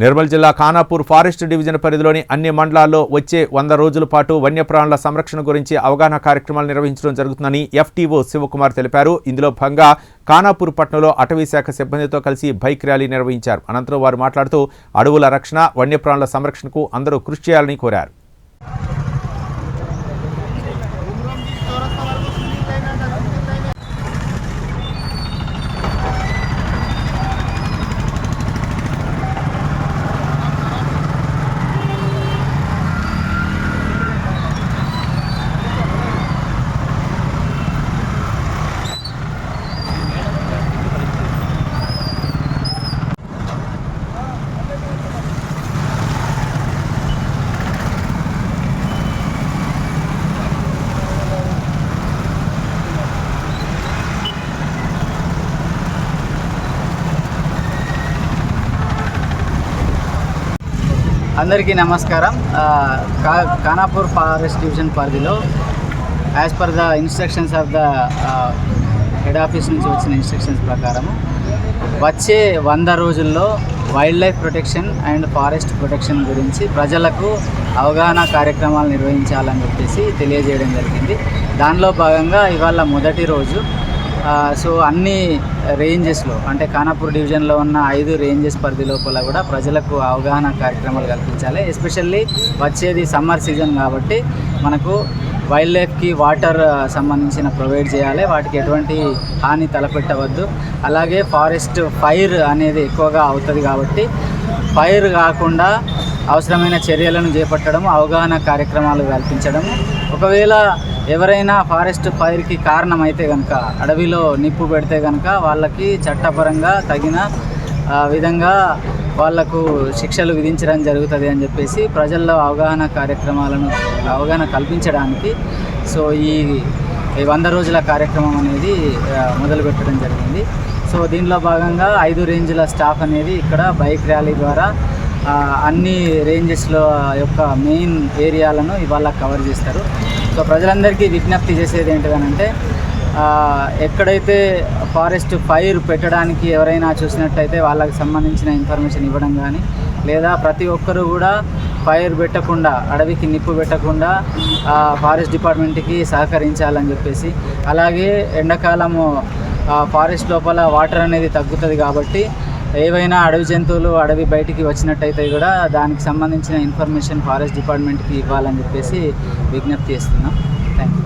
నిర్మల్ జిల్లా Khanapur forest division పరిధిలోని అన్ని మండలాల్లో వచ్చే 100 రోజుల పాటు వన్యప్రాణుల సంరక్షణ గురించి అవగాహన కార్యక్రమాలు నిర్వహించడం జరుగుతుందని ఎఫ్టీఓ శివకుమార్ తెలిపారు. ఇందులో భాగంగా ఖానాపూర్ పట్టణంలో అటవీ శాఖ సిబ్బందితో కలిసి బైక్ ర్యాలీ నిర్వహించారు. అనంతరం వారు మాట్లాడుతూ అడవుల రక్షణ, వన్యప్రాణుల సంరక్షణకు అందరూ కృషి చేయాలని కోరారు. అందరికీ నమస్కారం. ఖానాపూర్ ఫారెస్ట్ డివిజన్ పరిధిలో as per the instructions of the head office నుంచి వచ్చిన ఇన్స్ట్రక్షన్స్ ప్రకారము వచ్చే 100 రోజుల్లో wild life protection and forest protection గురించి ప్రజలకు అవగాహన కార్యక్రమాలు నిర్వహించాలని చెప్పేసి తెలియజేయడం జరిగింది. దానిలో భాగంగా ఇవాళ మొదటి రోజు సో అన్ని రేంజెస్లో అంటే ఖానాపూర్ డివిజన్లో ఉన్న 5 రేంజెస్ పరిధి లోపల కూడా ప్రజలకు అవగాహన కార్యక్రమాలు కల్పించాలి. ఎస్పెషల్లీ వచ్చేది సమ్మర్ సీజన్ కాబట్టి మనకు వైల్డ్ లైఫ్కి వాటర్ సంబంధించిన ప్రొవైడ్ చేయాలి, వాటికి ఎటువంటి హాని తలపెట్టవద్దు. అలాగే ఫారెస్ట్ ఫైర్ అనేది ఎక్కువగా అవుతుంది కాబట్టి ఫైర్ కాకుండా అవసరమైన చర్యలను చేపట్టడం, అవగాహన కార్యక్రమాలు కల్పించడం. ఒకవేళ ఎవరైనా ఫారెస్ట్ ఫైర్కి కారణమైతే కనుక, అడవిలో నిప్పు పెడితే కనుక వాళ్ళకి చట్టపరంగా తగిన విధంగా వాళ్లకు శిక్షలు విధించడం జరుగుతుంది అని చెప్పేసి ప్రజల్లో అవగాహన కల్పించడానికి సో ఈ 100 రోజుల కార్యక్రమం అనేది మొదలుపెట్టడం జరిగింది. సో దీనిలో భాగంగా 5 రేంజ్ల స్టాఫ్ అనేది ఇక్కడ బైక్ ర్యాలీ ద్వారా అన్ని రేంజెస్లో యొక్క మెయిన్ ఏరియాలను ఇవాళ కవర్ చేస్తారు. సో ప్రజలందరికీ విజ్ఞప్తి చేసేది ఏంటిదనంటే, ఎక్కడైతే ఫారెస్ట్ ఫైర్ పెట్టడానికి ఎవరైనా చూసినట్టయితే వాళ్ళకి సంబంధించిన ఇన్ఫర్మేషన్ ఇవ్వడం కానీ, లేదా ప్రతి ఒక్కరూ కూడా ఫైర్ పెట్టకుండా, అడవికి నిప్పు పెట్టకుండా ఫారెస్ట్ డిపార్ట్మెంట్కి సహకరించాలని చెప్పేసి, అలాగే ఎండాకాలము ఫారెస్ట్ లోపల వాటర్ అనేది తగ్గుతుంది కాబట్టి ఏవైనా అడవి జంతువులు అడవి బయటికి వచ్చినట్టయితే కూడా దానికి సంబంధించిన ఇన్ఫర్మేషన్ ఫారెస్ట్ డిపార్ట్మెంట్కి ఇవ్వాలని చెప్పేసి విజ్ఞప్తి చేస్తున్నాం. Thank you.